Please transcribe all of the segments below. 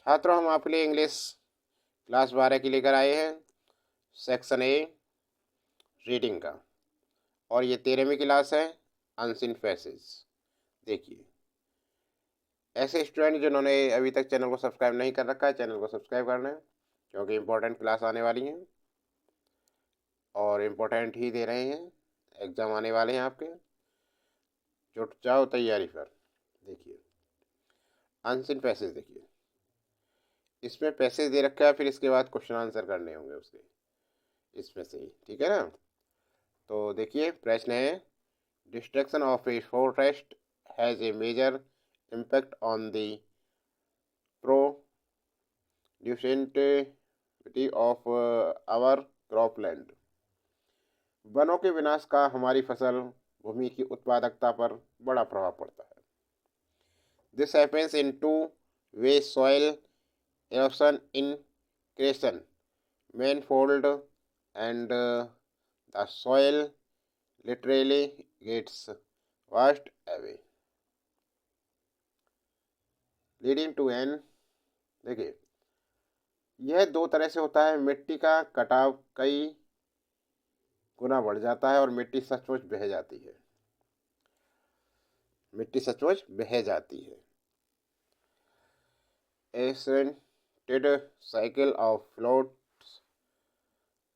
छात्रों, हम आपके लिए इंग्लिश क्लास 12 की लेकर आए हैं सेक्शन ए रीडिंग का। और ये 13वीं क्लास है अनसीन फेसेस। देखिए, ऐसे स्टूडेंट जिन्होंने अभी तक चैनल को सब्सक्राइब नहीं कर रखा है, चैनल को सब्सक्राइब कर लें, क्योंकि इम्पोर्टेंट क्लास आने वाली हैं और इम्पोर्टेंट ही दे रहे हैं। एग्ज़ाम आने वाले हैं आपके, जुट जाओ तैयारी पर। देखिए, अनसीन पैसेज देखिए, इसमें पैसेज दे रखा है, फिर इसके बाद क्वेश्चन आंसर करने होंगे उसके, इसमें से ही, ठीक है ना। तो देखिए, प्रश्न है, destruction of a forest has a major impact on the producibility of our cropland. वनों के विनाश का हमारी फसल भूमि की उत्पादकता पर बड़ा प्रभाव पड़ता है। This happens in two way: soil erosion increase manifold, and the soil literally gets washed away, leading to an, देखिए, यह दो तरह से होता है। मिट्टी का कटाव कई गुना बढ़ जाता है और मिट्टी सचमुच बह जाती है। मिट्टी सचमुच बह जाती है। Accented cycle of floods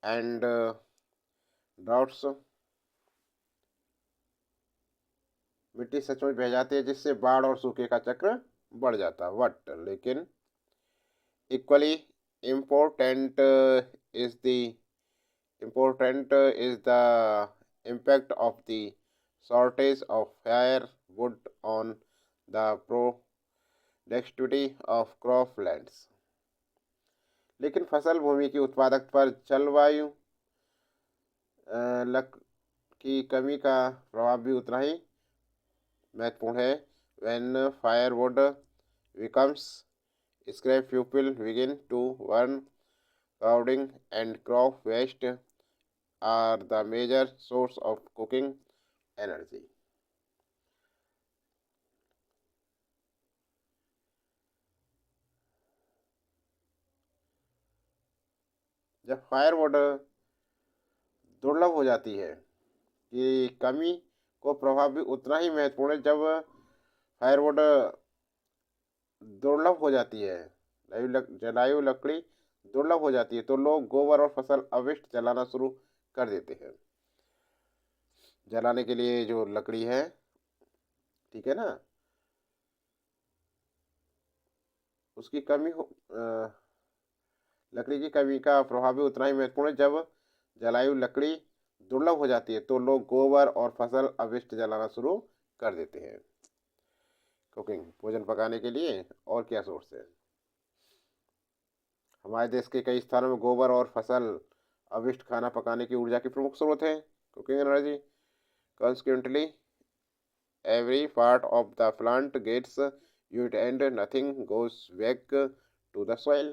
and droughts, मिट्टी सचमुच बह जाती है जिससे बाढ़ और सूखे का चक्र बढ़ जाता है। बट लेकिन equally important is the impact of the shortage of fire would on the productivity of croplands. लेकिन फसल भूमि की उत्पादकता पर जलवायु की कमी का प्रभाव भी उतना ही महत्वपूर्ण है। When firewood becomes scrap, people begin to burn. Crowding and crop waste are the major source of cooking energy. जब फायरवुड दुर्लभ हो जाती है, कि कमी को प्रभाव भी उतना ही महत्वपूर्ण है। जब फायरवुड दुर्लभ हो जाती है, जलायु लकड़ी दुर्लभ हो जाती है, तो लोग गोबर और फसल अवशिष्ट जलाना शुरू कर देते हैं। जलाने के लिए जो लकड़ी है, ठीक है ना, उसकी कमी हो लकड़ी की कमी का प्रभाव भी उतना ही महत्वपूर्ण है। जब जलायु लकड़ी दुर्लभ हो जाती है, तो लोग गोबर और फसल अवशिष्ट जलाना शुरू कर देते हैं। कुकिंग, भोजन पकाने के लिए और क्या सोर्स है? हमारे देश के कई स्थानों में गोबर और फसल अवशिष्ट खाना पकाने की ऊर्जा की प्रमुख स्रोत है। Cooking energy, consequently every part of the plant gets used and nothing goes back to the soil.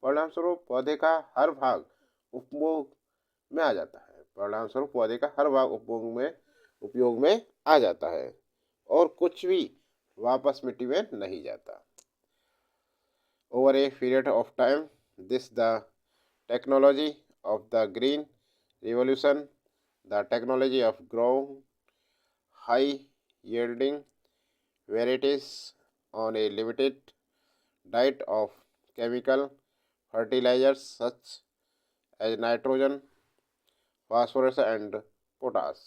परिणाम स्वरूप पौधे का हर भाग उपभोग में आ जाता है। परिणाम स्वरूप पौधे का हर भाग उपयोग में आ जाता है और कुछ भी वापस मिट्टी में नहीं जाता। Over a period of time, this the technology of the green revolution, the technology of growing high yielding varieties on a limited diet of chemical fertilizers such as nitrogen, phosphorus and potash।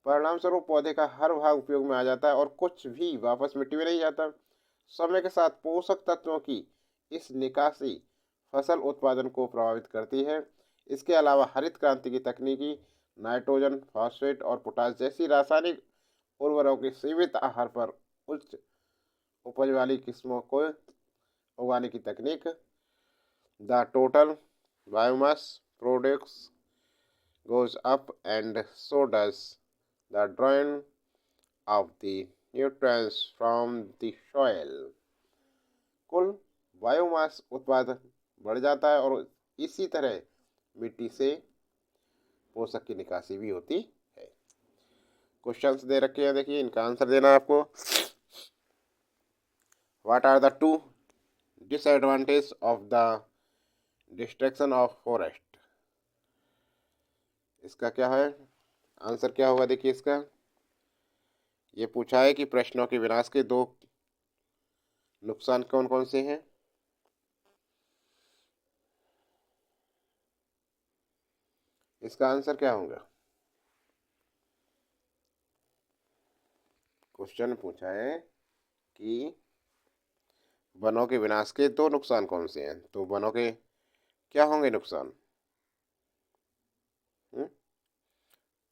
परिणाम स्वरूप पौधे का हर भाग उपयोग में आ जाता है और कुछ भी वापस मिट्टी में नहीं जाता। समय के साथ पोषक तत्वों की इस निकासी फसल उत्पादन को प्रभावित करती है। इसके अलावा हरित क्रांति की तकनीकी नाइट्रोजन, फॉस्फेट और पोटाश जैसी रासायनिक उर्वरकों के सीमित आहार पर उच्च उपज वाली किस्मों को उगाने की तकनीक, the total biomass products goes up and so does the drawing of the nutrients from the soil। कुल बायोमास उत्पादन बढ़ जाता है और इसी तरह मिट्टी से पोषक की निकासी भी होती है। क्वेश्चंस दे रखे हैं, देखिए इनका आंसर देना है आपको। What are the two disadvantage of the destruction of forest? इसका क्या है आंसर, क्या होगा देखिए इसका। ये पूछा है कि प्रश्नों के विनाश के दो नुकसान कौन कौन से हैं। इसका आंसर क्या होगा? क्वेश्चन पूछा है कि वनों के विनाश के दो नुकसान कौन से हैं, तो वनों के क्या होंगे नुकसान? हुँ?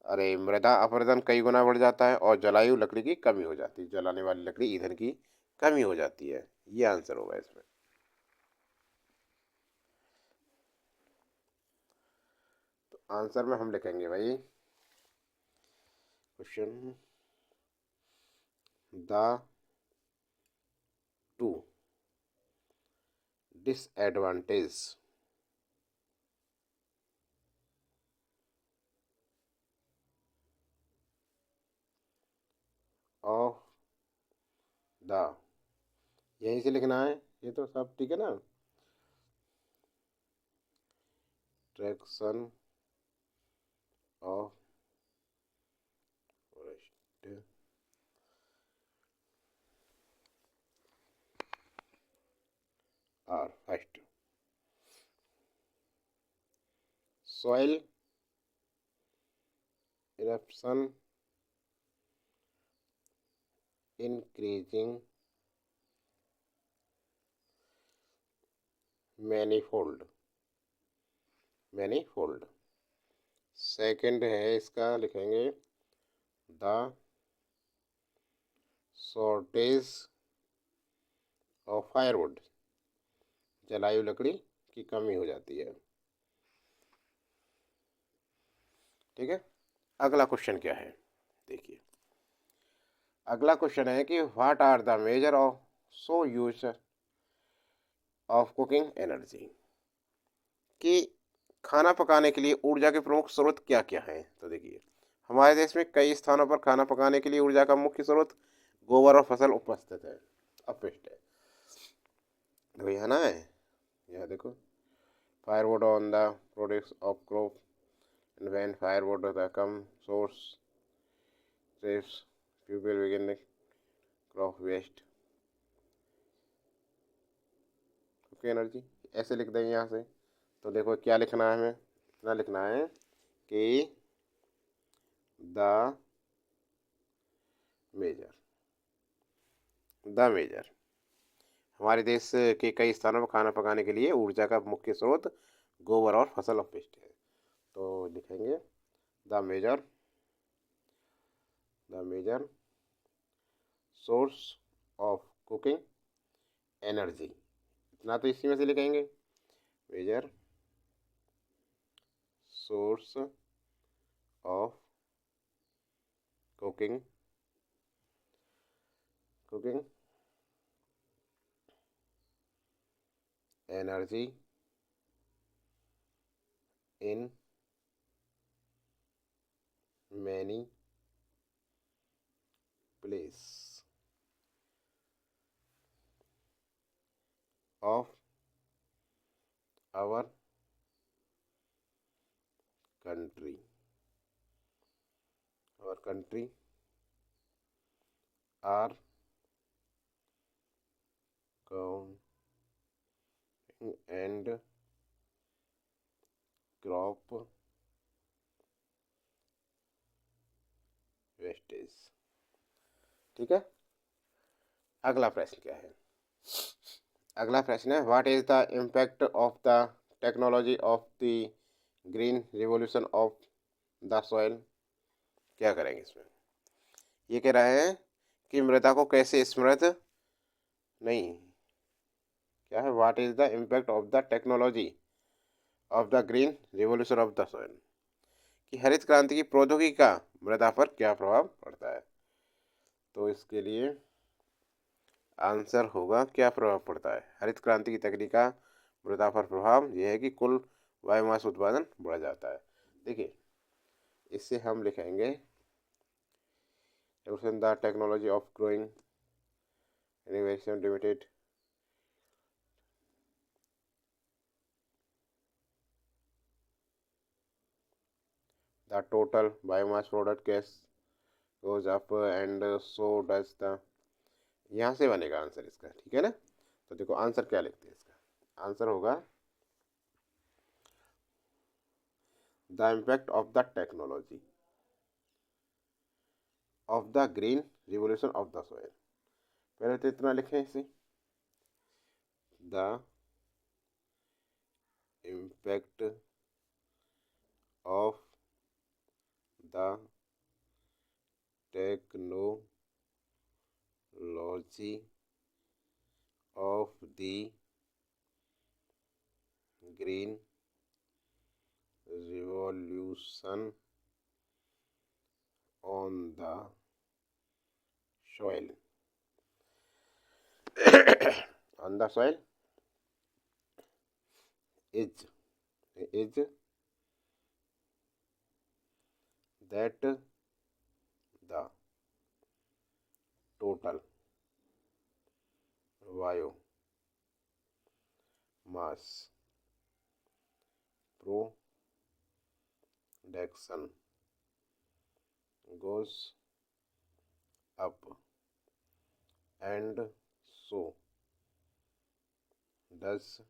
अरे मृदा अपरदन कई गुना बढ़ जाता है और जलायु लकड़ी की कमी हो जाती है, जलाने वाली लकड़ी ईंधन की कमी हो जाती है। ये आंसर होगा इसमें। तो आंसर में हम लिखेंगे भाई question the two disadvantage of the, यहीं से लिखना है, ये तो सब ठीक है ना। Traction of forest are first soil eruption increasing manifold second है इसका लिखेंगे द शॉर्टेज ऑफ फायरवुड, जलायु लकड़ी की कमी हो जाती है। ठीक है, अगला क्वेश्चन क्या है देखिए। अगला क्वेश्चन है कि what are the major of so use of cooking energy, कि खाना पकाने के लिए ऊर्जा के प्रमुख स्रोत क्या क्या हैं। तो देखिए हमारे देश में कई स्थानों पर खाना पकाने के लिए ऊर्जा का मुख्य स्रोत गोबर और फसल उपस्थित है, अपशिष्ट है। तो यहाँ ना है, यहाँ देखो firewood on the products of crop and when firewood the come source trace people begin crop waste cooking energy, ऐसे लिख देंगे यहाँ से। तो देखो क्या लिखना है, हमें इतना लिखना है कि द मेजर हमारे देश के कई स्थानों पर खाना पकाने के लिए ऊर्जा का मुख्य स्रोत गोबर और फसल अपशिष्ट है। तो लिखेंगे the major source of cooking energy, इतना तो इसी में से लिखेंगे, major source of cooking energy in many place of our country are and crop wastage. ठीक है, अगला प्रश्न क्या है। अगला प्रश्न है what is the impact of the technology of the green revolution of the soil. क्या करेंगे इसमें, ये कह रहा है कि मृदा को कैसे समृद्ध नहीं, क्या है what is the impact of the technology of the green revolution of the soil, कि हरित क्रांति की प्रौद्योगिकी का मृदा पर क्या प्रभाव पड़ता है। तो इसके लिए आंसर होगा क्या प्रभाव पड़ता है। हरित क्रांति की तकनीक का मृदा पर प्रभाव यह है कि कुल बायोमास उत्पादन बढ़ जाता है। देखिए इससे हम लिखेंगे evolution the technology of growing innovation limited the total biomass product gas goes up and so does the। यहाँ से बनेगा आंसर इसका, ठीक है ना। तो देखो आंसर क्या लिखते हैं इसका, आंसर होगा the impact of the technology of the green revolution of the soil. पहले तो इतना लिखें इसे, the impact of the technology of the green revolution on the soil on the soil is that the total biomass production goes up and so does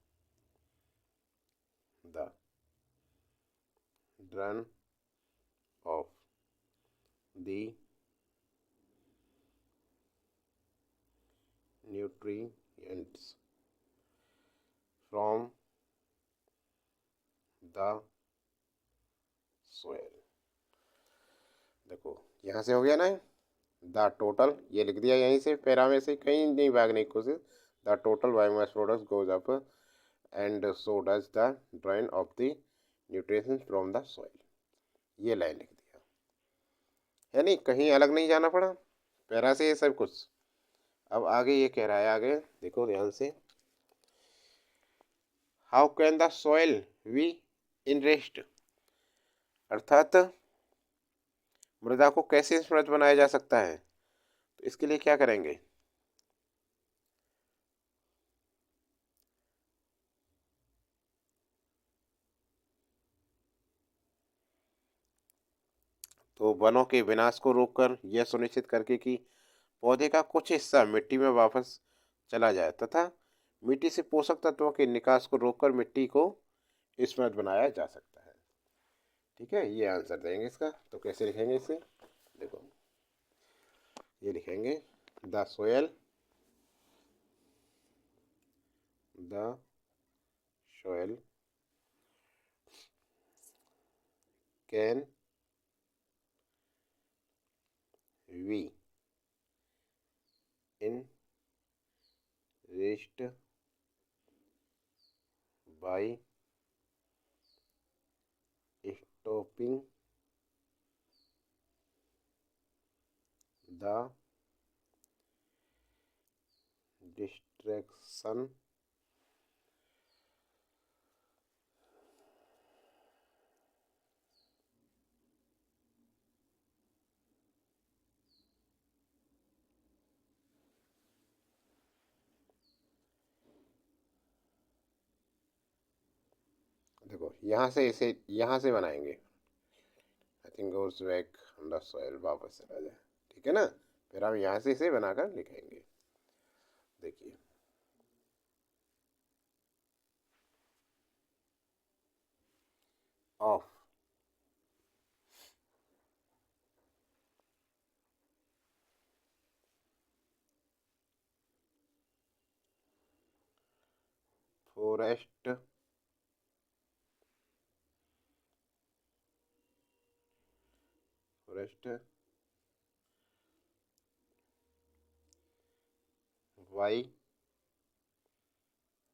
the run of the nutrients from the soil। देखो यहाँ से हो गया ना, the total ये लिख दिया यहीं से पैरा में से, कहीं नहीं भागने की कोशिश। The total biomass products goes up and so does the drain of the nutritions from the soil. ये लाइन लिख दिया है, नहीं कहीं अलग नहीं जाना पड़ा, पैरा से ये सब कुछ। अब आगे ये कह रहा है, आगे देखो ध्यान से, how can the soil be enriched, अर्थात मृदा को कैसे समृद्ध बनाया जा सकता है। तो इसके लिए क्या करेंगे, तो वनों के विनाश को रोककर यह सुनिश्चित करके कि पौधे का कुछ हिस्सा मिट्टी में वापस चला जाए तथा मिट्टी से पोषक तत्वों के निकास को रोककर मिट्टी को समृद्ध बनाया जा सकता है। ठीक है, ये आंसर देंगे इसका। तो कैसे लिखेंगे इसे, देखो ये लिखेंगे the soil can we enriched by stopping the destruction देखो यहाँ से इसे यहाँ से बनाएंगे, I think goes back on the soil, वापस चला जाए, ठीक है ना। फिर हम यहाँ से इसे बनाकर लिखेंगे, देखिए of forest by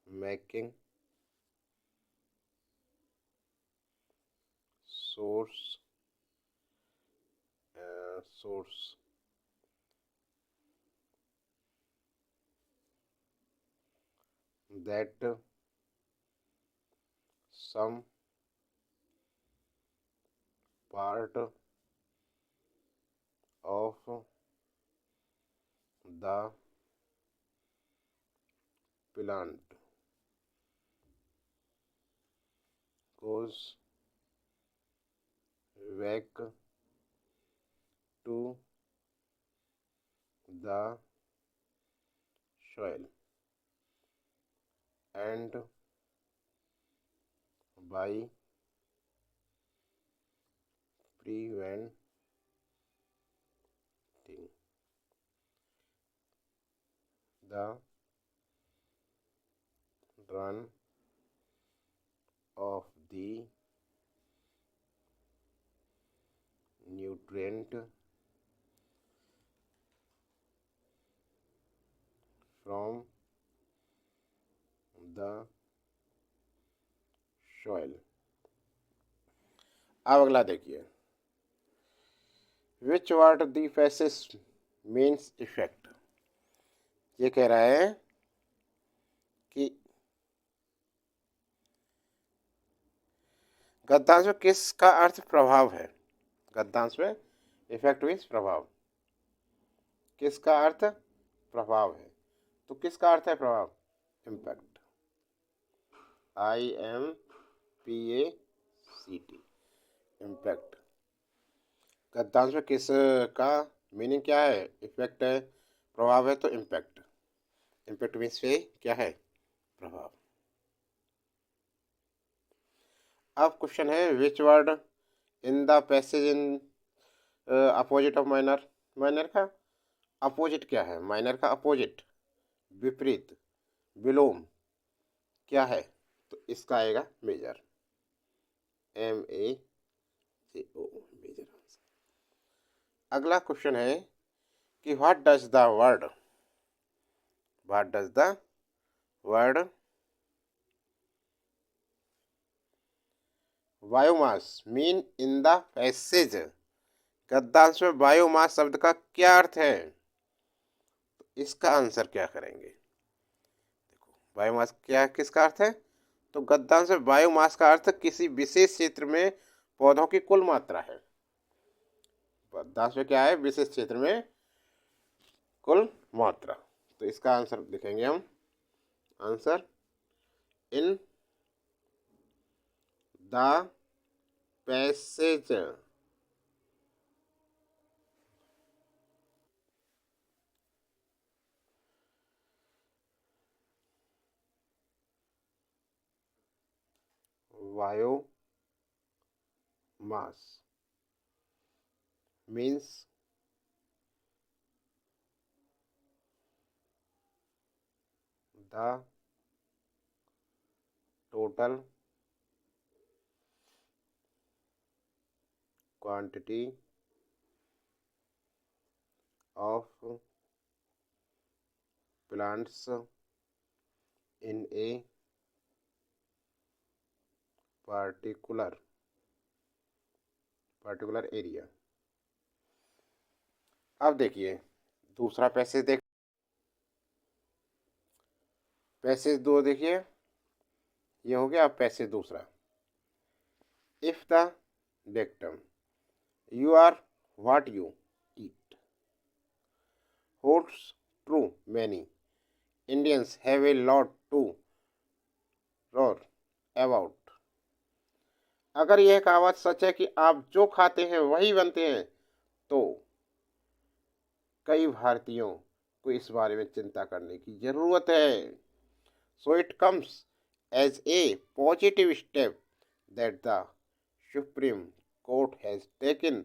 making source that some part of the plant goes back to the soil and by preventing the run of the nutrient from the soil। अब अगला देखिए, विच वाट दी फैसेस मीन्स इफेक्ट। ये कह रहा है कि गद्यांश में किसका अर्थ प्रभाव है। गद्यांश में इफेक्ट मीन्स प्रभाव, किसका अर्थ प्रभाव है, तो किसका अर्थ है प्रभाव, इम्पैक्ट, IMPACT, इम्पैक्ट। गद्यांश में किसका मीनिंग क्या है, इफेक्ट है, प्रभाव है, तो इम्पैक्ट। इम्पैक्ट मीन्स से क्या है, प्रभाव। अब क्वेश्चन है, which word in the passage in opposite of minor. Minor का अपोजिट क्या है, माइनर का अपोजिट, विपरीत, विलोम क्या है, तो इसका आएगा मेजर, MAJO, मेजर आंसर। अगला क्वेश्चन है कि what does the word biomass mean in the passage. गद्यांश में बायोमास शब्द का क्या अर्थ है, तो इसका आंसर क्या करेंगे। देखो बायोमास क्या किसका अर्थ है, तो गद्यांश में बायोमास का अर्थ किसी विशेष क्षेत्र में पौधों की कुल मात्रा है। गद्यांश में क्या है, विशेष क्षेत्र में कुल मात्रा, तो इसका आंसर लिखेंगे हम, answer in the passage biomass means the total quantity of plants in a particular area। अब देखिए दूसरा पैसेज देख, पैसेज 2 देखिए, ये हो गया। अब पैसेज दूसरा, if the dictum you are what you eat holds true, many Indians have a lot to roar about। अगर यह कहावत सच है कि आप जो खाते हैं वही बनते हैं, तो कई भारतीयों को इस बारे में चिंता करने की जरूरत है। So it comes as a positive step that the Supreme Court has taken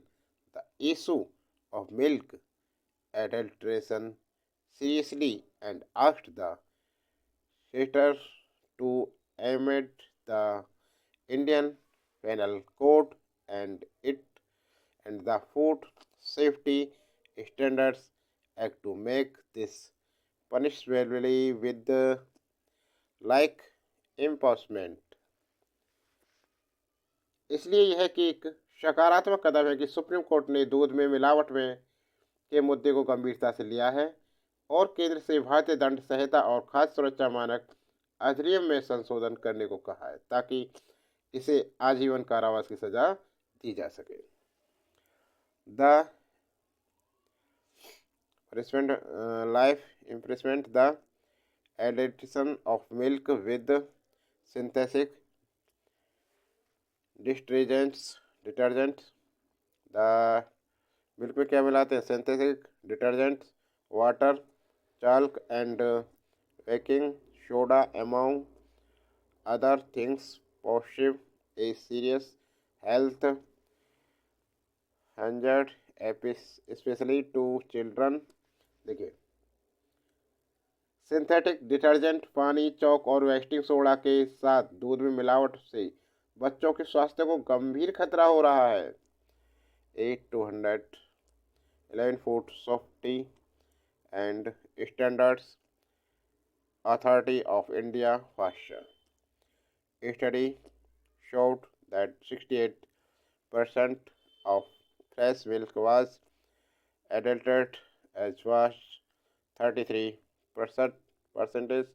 the issue of milk adulteration seriously and asked the states to amend the Indian Penal Code and the Food Safety Standards Act to make this punishable with like enforcement। इसलिए यह कि एक सकारात्मक कदम है कि supreme court ने दूध में मिलावट में के मुद्दे को गंभीरता से लिया है और केंद्र से भारतीय दंड संहिता और खाद्य सुरक्षा मानक अधिनियम में संशोधन करने को कहा है ताकि इसे आजीवन कारावास की सजा दी जा सके। The life improvement, the addition of milk with synthetic detergents. The milk में क्या मिलाते हैं? Synthetic detergent, water, chalk and baking soda among other things possible a serious health hazard specially to children. देखिए, सिंथेटिक डिटर्जेंट पानी, chalk और wasting soda के साथ दूध में मिलावट से बच्चों के स्वास्थ्य को गंभीर खतरा हो रहा है। 8 to 111 food safety and standards authority of India faster study showed that 68% of fresh milk was adulterated as was 33% percentage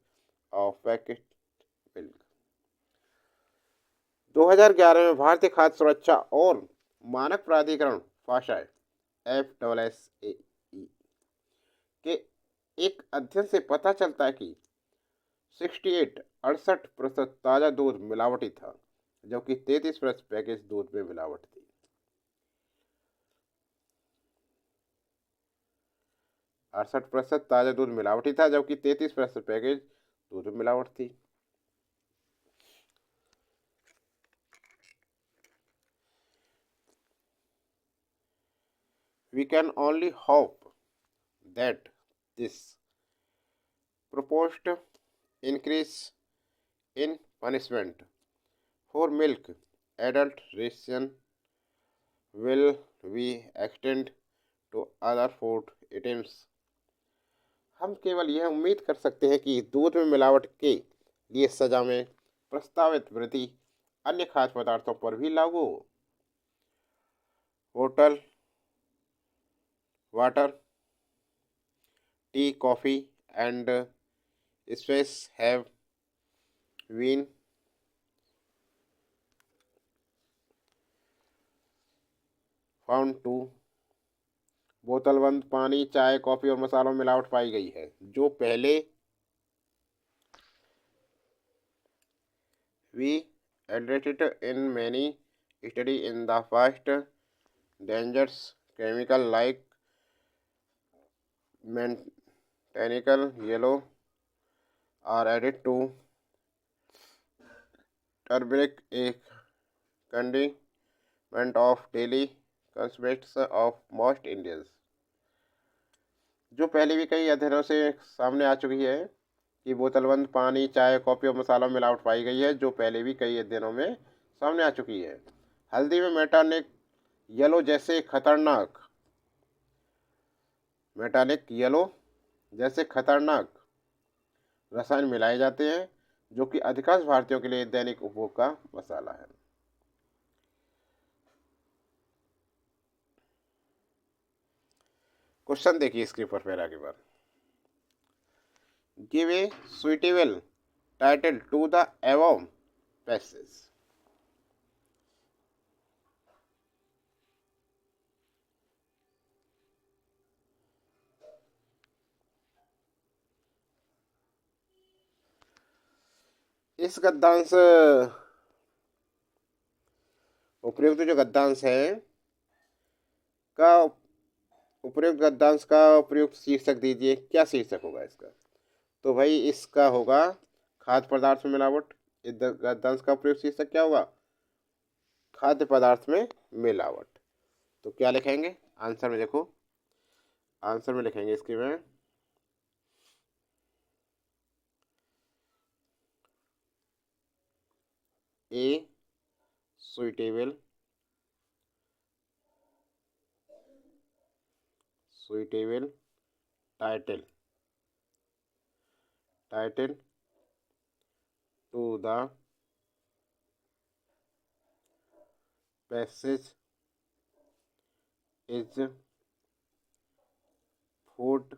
of packet milk। 2011 में भारतीय खाद्य सुरक्षा और मानक प्राधिकरण फाशाय FSSAI के एक अध्ययन से पता चलता है कि 68% ताज़ा दूध मिलावटी था, जबकि 33% पैकेज दूध में मिलावट थी। 68% ताज़ा दूध मिलावटी था, जबकि 33% पैकेज दूध में मिलावट थी। We can only hope that this proposed increase in punishment for milk adulteration will be extended to other food items। हम केवल यह उम्मीद कर सकते हैं कि दूध में मिलावट के लिए सजा में प्रस्तावित वृद्धि अन्य खाद्य पदार्थों पर भी लागू हो। Hotel, water, tea, coffee and spices have been found to बोतलबंद पानी, चाय, कॉफ़ी और मसालों में मिलावट पाई गई है, जो पहले we admitted in many study in the past dangerous chemical like mechanical yellow are added to turmeric, a condiment of daily consumption of most Indians। जो पहले भी कई अध्ययनों से सामने आ चुकी है कि बोतलबंद पानी, चाय, कॉफ़ी और मसालों में मिलावट पाई गई है, जो पहले भी कई अध्ययनों में सामने आ चुकी है। हल्दी में मेटालिक येलो जैसे खतरनाक रसायन मिलाए जाते हैं, जो कि अधिकांश भारतीयों के लिए दैनिक उपभोग का मसाला है। क्वेश्चन देखिए इसके ऊपर पैरा के बाद। Give a suitable title to the above passage. इस गद्यांश उपयुक्त जो गद्यांश है का उपयुक्त गद्यांश का उपयुक्त शीर्षक दीजिए। क्या शीर्षक होगा इसका? तो भाई इसका होगा खाद्य पदार्थ में मिलावट। इस गद्यांश का उपयुक्त शीर्षक क्या होगा? खाद्य पदार्थ में मिलावट। तो क्या लिखेंगे आंसर में? देखो आंसर में लिखेंगे इसके में a suitable title to the passage is food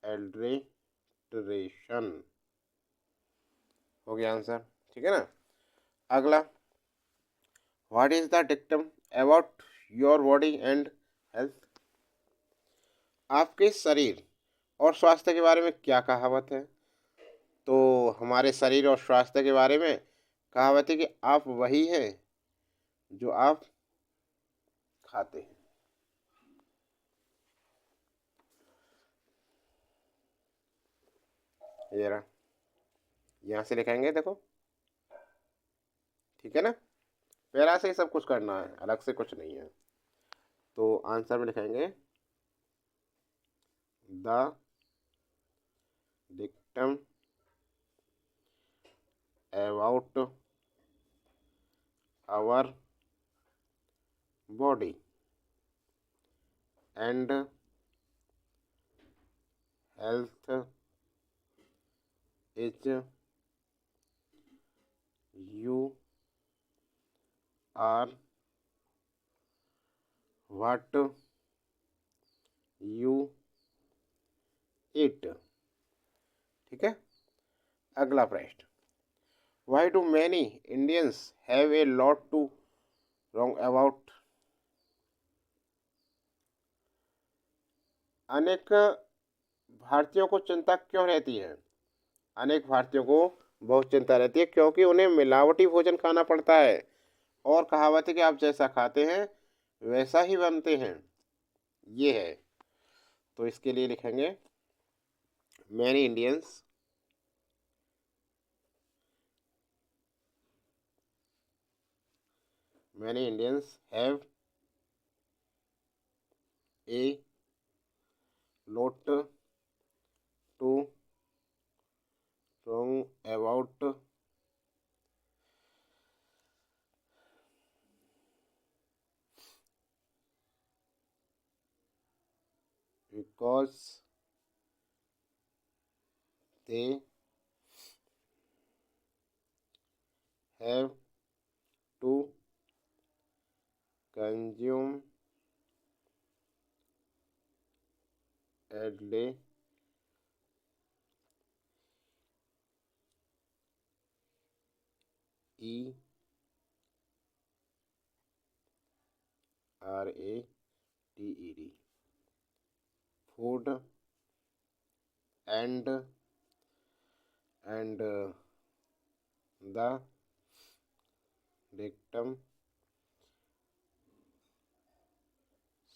adulteration. हो गया आंसर, ठीक है ना। अगला, what is the dictum about your body and health. आपके शरीर और स्वास्थ्य के बारे में क्या कहावत है? तो हमारे शरीर और स्वास्थ्य के बारे में कहावत है कि आप वही हैं जो आप खाते हैं। ये रहा, यहाँ से लिखेंगे, देखो, ठीक है ना। पैरा से ही सब कुछ करना है, अलग से कुछ नहीं है। तो आंसर में लिखेंगे the dictum about our body and health is you are what you eat. ठीक है। अगला प्रश्न, why do many Indians have a lot to wrong about. अनेक भारतीयों को चिंता क्यों रहती है? अनेक भारतीयों को बहुत चिंता रहती है क्योंकि उन्हें मिलावटी भोजन खाना पड़ता है। और कहावत है कि आप जैसा खाते हैं वैसा ही बनते हैं, ये है। तो इसके लिए लिखेंगे many Indians have A lot to wrong about because they have to consume daily E R A T E D food and the victim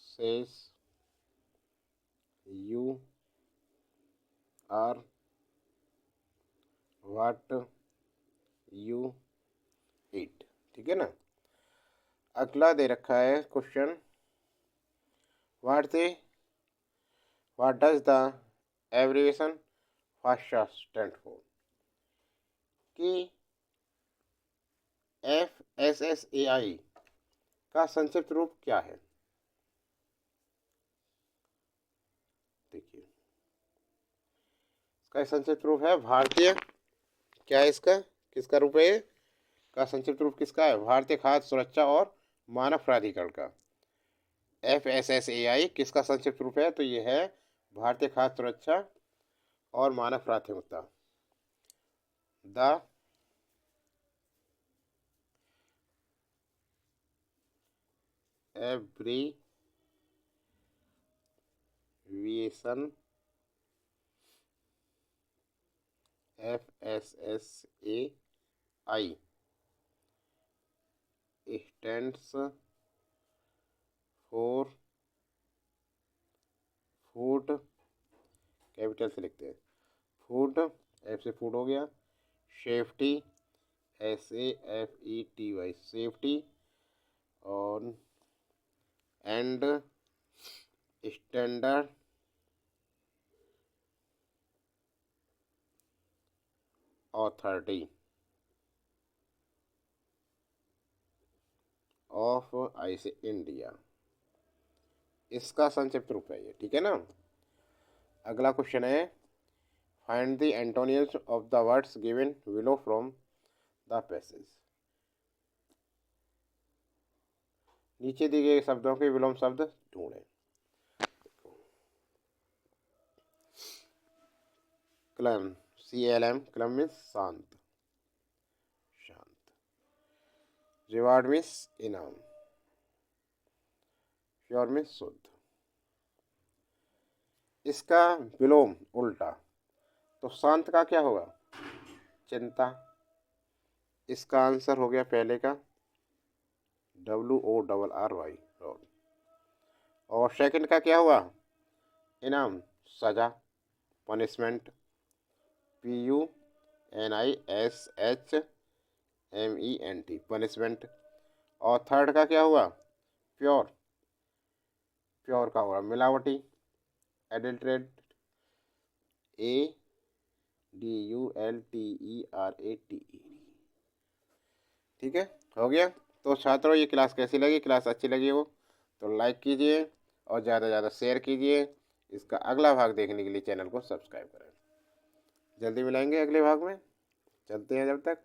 says you are what you eat। ठीक है ना। अगला दे रखा है question, what does the abbreviation FASTA stand for. कि FSSAI का संक्षिप्त रूप क्या है? देखिए, इसका संक्षिप्त रूप है भारतीय, क्या है इसका, किसका रूप है का संक्षिप्त रूप किसका है? भारतीय खाद्य सुरक्षा और मानक प्राधिकरण का। FSSAI किसका संक्षिप्त रूप है? तो ये है भारतीय खाद्य सुरक्षा और मानक प्राथमिकता। The abbreviation FSSAI stands for food, capital से लिखते हैं, फूड, एफ से फूड हो गया, सेफ्टी SAFETY सेफ्टी, और and standard authority of IC India, इसका संक्षिप्त रूप है ये। ठीक है ना। अगला क्वेश्चन है, find the antonyms of the words given below from the passage. नीचे दिए गए शब्दों के विलोम शब्द ढूंढें। क्लम, CLM, क्लम मीन्स शांत, शांत। रिवार्ड मीन्स इनाम, प्योर में शुद्ध। इसका विलोम उल्टा, तो शांत का क्या होगा? चिंता। इसका आंसर हो गया पहले का WORRY रोड। और सेकंड का क्या हुआ? इनाम, सजा, पनिशमेंट, PUNISHMENT पनिशमेंट। और थर्ड का क्या हुआ? प्योर। प्योर का हुआ मिलावटी, एडल्ट्रेट, ADULTERATE। ठीक है, हो गया। तो छात्रों, ये क्लास कैसी लगी? क्लास अच्छी लगी हो तो लाइक कीजिए और ज़्यादा से ज़्यादा शेयर कीजिए। इसका अगला भाग देखने के लिए चैनल को सब्सक्राइब करें। जल्दी मिलेंगे अगले भाग में। चलते हैं जब तक।